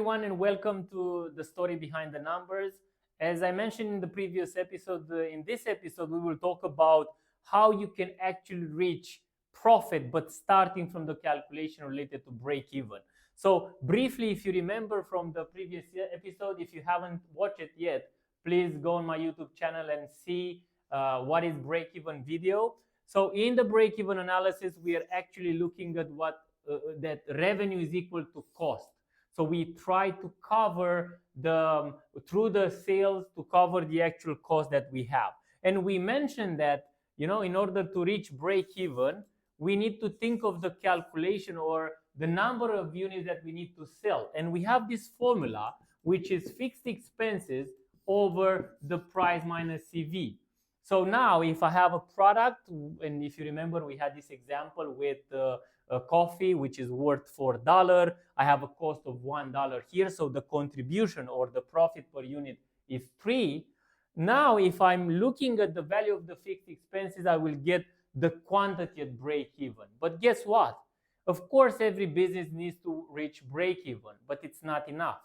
everyone, and welcome to the story behind the numbers. As I mentioned in the previous episode, in this episode, we will talk about how you can actually reach profit, but starting from the calculation related to break even. So briefly, if you remember from the previous episode, if you haven't watched it yet, please go on my YouTube channel and see what is break even video. So in the break even analysis, we are actually looking at what that revenue is equal to cost. So we try to cover through the sales to cover the actual cost that we have. And we mentioned that, in order to reach break even, we need to think of the calculation or the number of units that we need to sell. And we have this formula, which is fixed expenses over the price minus CV. So now if I have a product, and if you remember, we had this example with a coffee, which is worth $4. I have a cost of $1 here. So the contribution or the profit per unit is 3. Now, if I'm looking at the value of the fixed expenses, I will get the quantity at break even. But guess what? Of course, every business needs to reach break even, but it's not enough.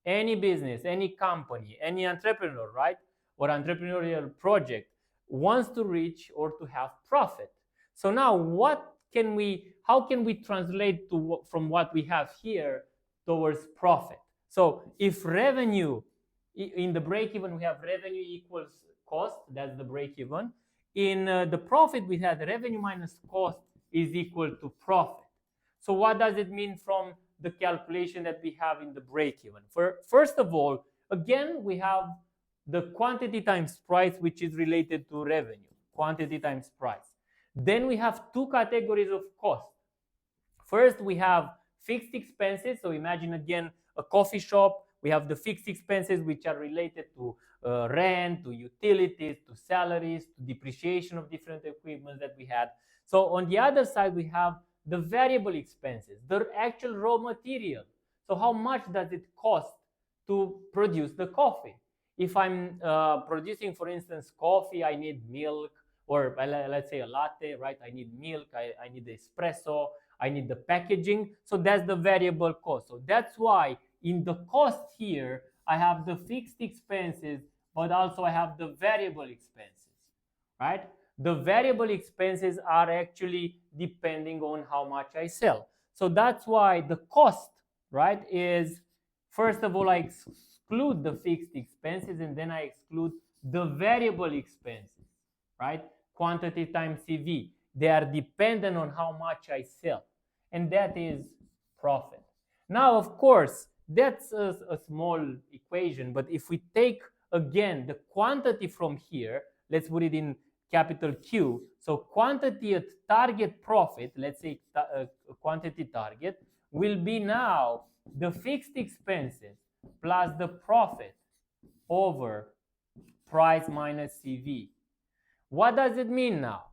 Any business, any company, any entrepreneur, right? Or entrepreneurial project wants to reach or to have profit. So now how can we translate from what we have here towards profit? So if revenue, in the break even, we have revenue equals cost, that's the break even. In the profit, we have revenue minus cost is equal to profit. So what does it mean from the calculation that we have in the break even? First of all, again, we have the quantity times price, which is related to revenue, quantity times price. Then we have two categories of cost. First, we have fixed expenses. So imagine again a coffee shop. We have the fixed expenses, which are related to rent, to utilities, to salaries, to depreciation of different equipment that we had. So on the other side, we have the variable expenses, the actual raw material. So how much does it cost to produce the coffee? If I'm producing, for instance, coffee, I need milk, or let's say a latte, right? I need milk, I need the espresso, I need the packaging. So that's the variable cost. So that's why in the cost here, I have the fixed expenses, but also I have the variable expenses, right? The variable expenses are actually depending on how much I sell. So that's why the cost, right, is, first of all, I exclude the fixed expenses, and then I exclude the variable expenses, right? Quantity times CV. They are dependent on how much I sell, and that is profit. Now, of course, that's a small equation, but if we take again the quantity from here, let's put it in capital Q. So quantity at target profit, let's say quantity target, will be now the fixed expenses plus the profit over price minus CV. What does it mean now?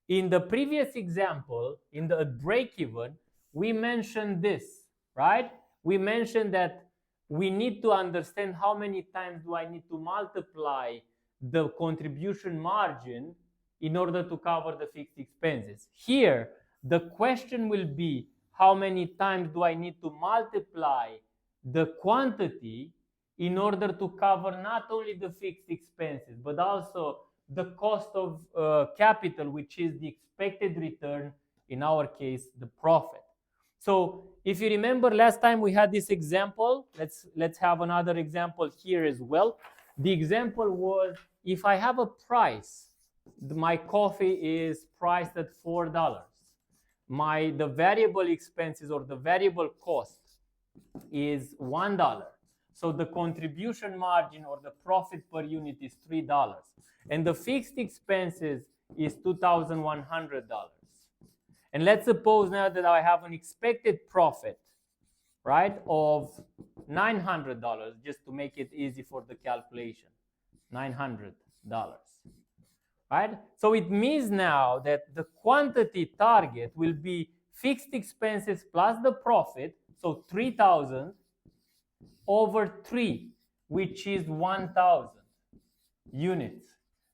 In the previous example, in the break even, we mentioned this, right? We mentioned that we need to understand how many times do I need to multiply the contribution margin in order to cover the fixed expenses. Here, the question will be, how many times do I need to multiply the quantity in order to cover not only the fixed expenses, but also the cost of capital, which is the expected return, in our case, the profit. So if you remember last time we had this example, let's have another example here as well. The example was, if I have a price, my coffee is priced at $4. The variable expenses or the variable cost is $1. So the contribution margin or the profit per unit is $3. And the fixed expenses is $2,100. And let's suppose now that I have an expected profit, right, of $900, just to make it easy for the calculation, $900, right? So it means now that the quantity target will be fixed expenses plus the profit, so 3,000 over 3, which is 1,000 units.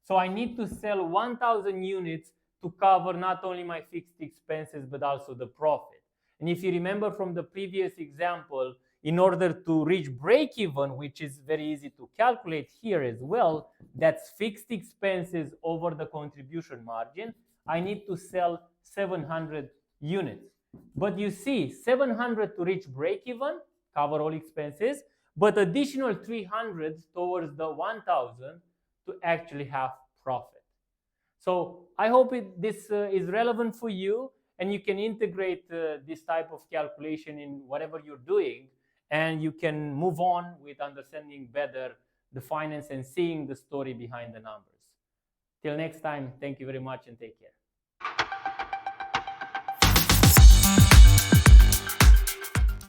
So I need to sell 1,000 units to cover not only my fixed expenses, but also the profit. And if you remember from the previous example, in order to reach break even, which is very easy to calculate here as well, that's fixed expenses over the contribution margin, I need to sell 700 units. But you see, 700 to reach break even, cover all expenses, but additional 300 towards the 1000 to actually have profit. So I hope this is relevant for you, and you can integrate this type of calculation in whatever you're doing, and you can move on with understanding better the finance and seeing the story behind the numbers. Till next time, thank you very much and take care.